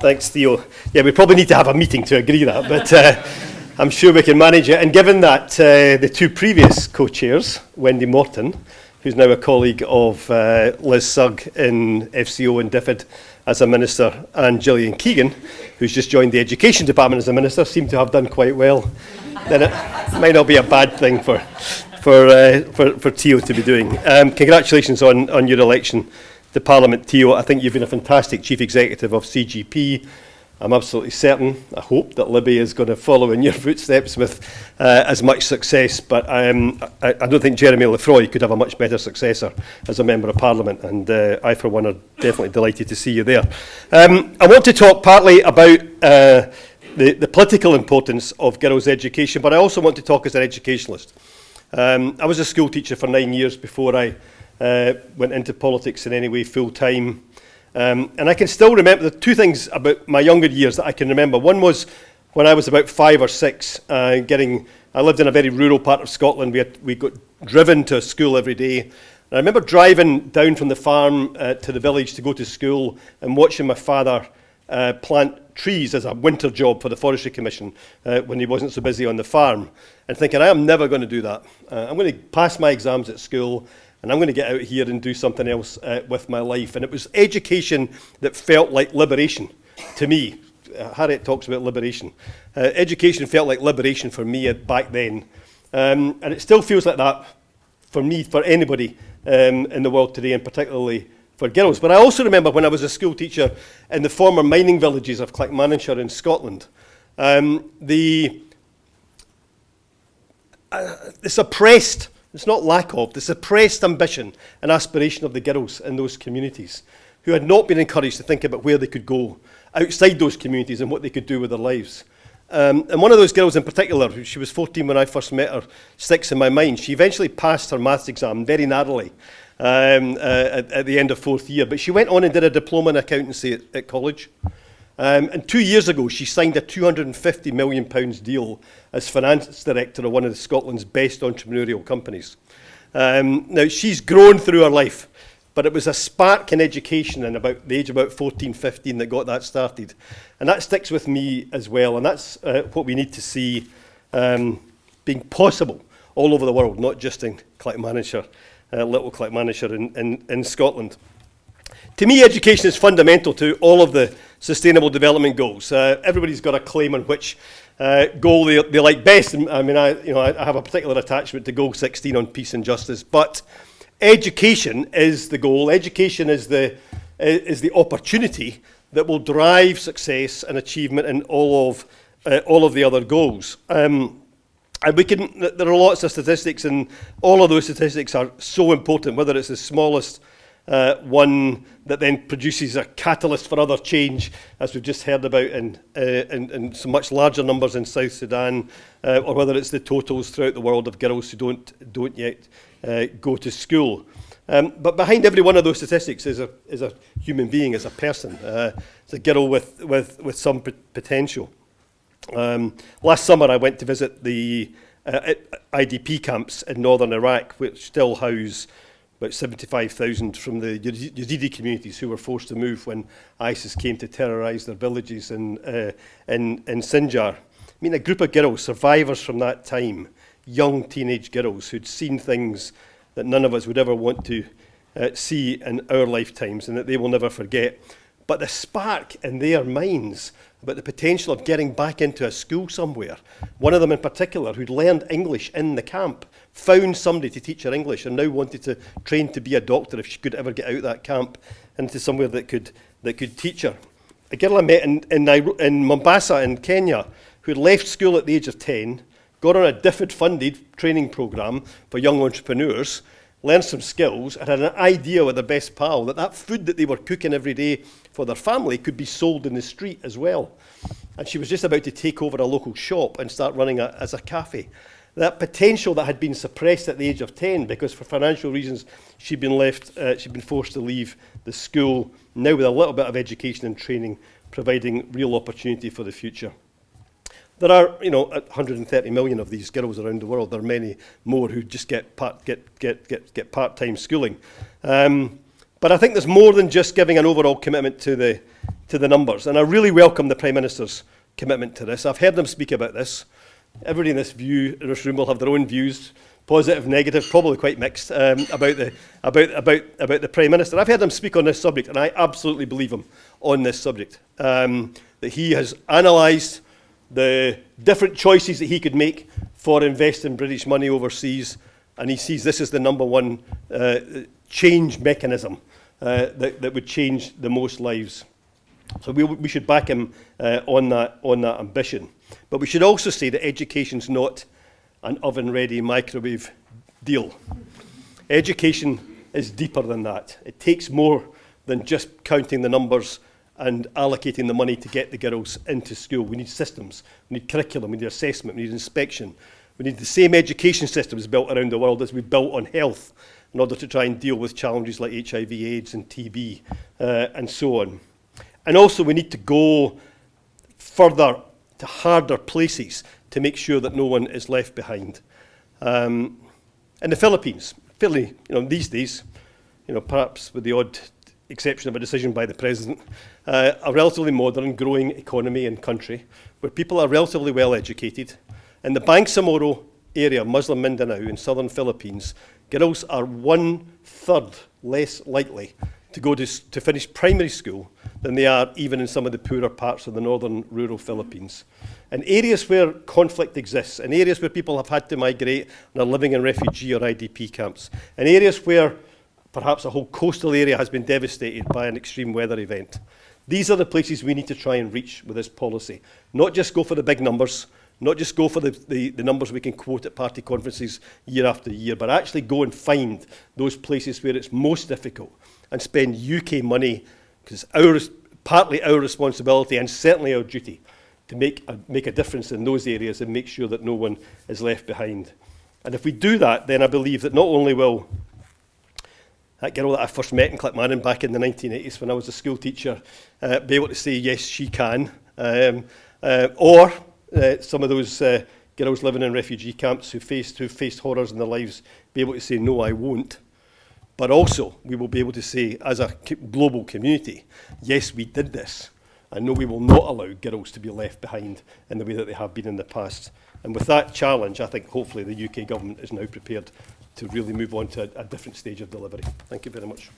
Thanks, Theo. Yeah, we probably need to have a meeting to agree that, but I'm sure we can manage it. And given that the two previous co-chairs, Wendy Morton, who's now a colleague of Liz Sugg in FCO and DFID as a minister, and Gillian Keegan, who's just joined the Education Department as a minister, seem to have done quite well, then it might not be a bad thing for Theo to be doing. Congratulations on your election to Parliament, Theo. I think you've been a fantastic Chief Executive of CGP. I'm absolutely certain, I hope, that Libby is going to follow in your footsteps with as much success, but I don't think Jeremy Lefroy could have a much better successor as a Member of Parliament, and I, for one, are definitely delighted to see you there. I want to talk partly about the political importance of girls' education, but I also want to talk as an educationalist. I was a school teacher for 9 years before I went into politics in any way full-time. And I can still remember the two things about my younger years that I can remember. One was when I was about 5 or 6, I lived in a very rural part of Scotland. We got driven to school every day. And I remember driving down from the farm to the village to go to school and watching my father plant trees as a winter job for the Forestry Commission when he wasn't so busy on the farm, and thinking, I am never going to do that. I'm going to pass my exams at school, and I'm going to get out here and do something else with my life. And it was education that felt like liberation to me. Harriet talks about liberation. Education felt like liberation for me back then. And it still feels like that for me, for anybody in the world today, and particularly for girls. But I also remember when I was a school teacher in the former mining villages of Clackmannanshire in Scotland, the suppressed, it's not lack of, the suppressed ambition and aspiration of the girls in those communities who had not been encouraged to think about where they could go outside those communities and what they could do with their lives. And one of those girls in particular, she was 14 when I first met her, sticks in my mind. She eventually passed her maths exam very narrowly at the end of 4th year, but she went on and did a diploma in accountancy at college. And 2 years ago, she signed a £250 million deal as finance director of one of Scotland's best entrepreneurial companies. Now, she's grown through her life, but it was a spark in education and about the age of about 14, 15 that got that started. And that sticks with me as well, and that's what we need to see being possible all over the world, not just in Clackmannanshire, little Clackmannanshire in Scotland. To me, education is fundamental to all of the Sustainable Development Goals. Everybody's got a claim on which goal they like best. I mean, I have a particular attachment to Goal 16 on peace and justice, but education is the goal. Education is the opportunity that will drive success and achievement in all of the other goals. And there are lots of statistics, and all of those statistics are so important, whether it's the smallest one that then produces a catalyst for other change, as we've just heard about in some much larger numbers in South Sudan, or whether it's the totals throughout the world of girls who don't yet go to school. But behind every one of those statistics is a human being, is a person. It's a girl with some potential. Last summer I went to visit the IDP camps in northern Iraq, which still house about 75,000 from the Yazidi communities who were forced to move when ISIS came to terrorise their villages in Sinjar. I mean, a group of girls, survivors from that time, young teenage girls who'd seen things that none of us would ever want to see in our lifetimes and that they will never forget. But the spark in their minds about the potential of getting back into a school somewhere, one of them in particular who'd learned English in the camp, found somebody to teach her English and now wanted to train to be a doctor if she could ever get out of that camp into somewhere that could teach her. A girl I met in Mombasa in Kenya who had left school at the age of 10, got on a DFID-funded training programme for young entrepreneurs, learned some skills, and had an idea with their best pal that food that they were cooking every day for their family could be sold in the street as well. And she was just about to take over a local shop and start running it as a cafe. That potential that had been suppressed at the age of 10 because for financial reasons she'd been forced to leave the school, now with a little bit of education and training, providing real opportunity for the future. There are, 130 million of these girls around the world. There are many more who just get part-time schooling. But I think there's more than just giving an overall commitment to to the numbers. And I really welcome the Prime Minister's commitment to this. I've heard them speak about this. Everybody in this room will have their own views, positive, negative, probably quite mixed, about the Prime Minister. I've heard him speak on this subject, and I absolutely believe him on this subject. That he has analysed the different choices that he could make for investing British money overseas, and he sees this as the number one change mechanism that would change the most lives. So we should back him on that ambition. But we should also say that education's not an oven-ready microwave deal. Education is deeper than that. It takes more than just counting the numbers and allocating the money to get the girls into school. We need systems, we need curriculum, we need assessment, we need inspection. We need the same education systems built around the world as we built on health in order to try and deal with challenges like HIV, AIDS and TB and so on. And also we need to go further to harder places to make sure that no one is left behind. In the Philippines, fairly, these days, perhaps with the odd exception of a decision by the President, a relatively modern, growing economy and country where people are relatively well educated. In the Bangsamoro area, Muslim Mindanao in southern Philippines, girls are 1/3 less likely to go to finish primary school than they are even in some of the poorer parts of the northern rural Philippines. In areas where conflict exists, in areas where people have had to migrate and are living in refugee or IDP camps, in areas where perhaps a whole coastal area has been devastated by an extreme weather event, these are the places we need to try and reach with this policy. Not just go for the big numbers, not just go for the numbers we can quote at party conferences year after year, but actually go and find those places where it's most difficult and spend UK money, because it's partly our responsibility and certainly our duty to make a difference in those areas and make sure that no one is left behind. And if we do that, then I believe that not only will that girl that I first met in Clackmannan back in the 1980s when I was a school teacher be able to say, yes, she can, or some of those girls living in refugee camps who faced horrors in their lives be able to say, no, I won't. But also, we will be able to say, as a global community, yes, we did this, and no, we will not allow girls to be left behind in the way that they have been in the past. And with that challenge, I think hopefully the UK government is now prepared to really move on to a different stage of delivery. Thank you very much.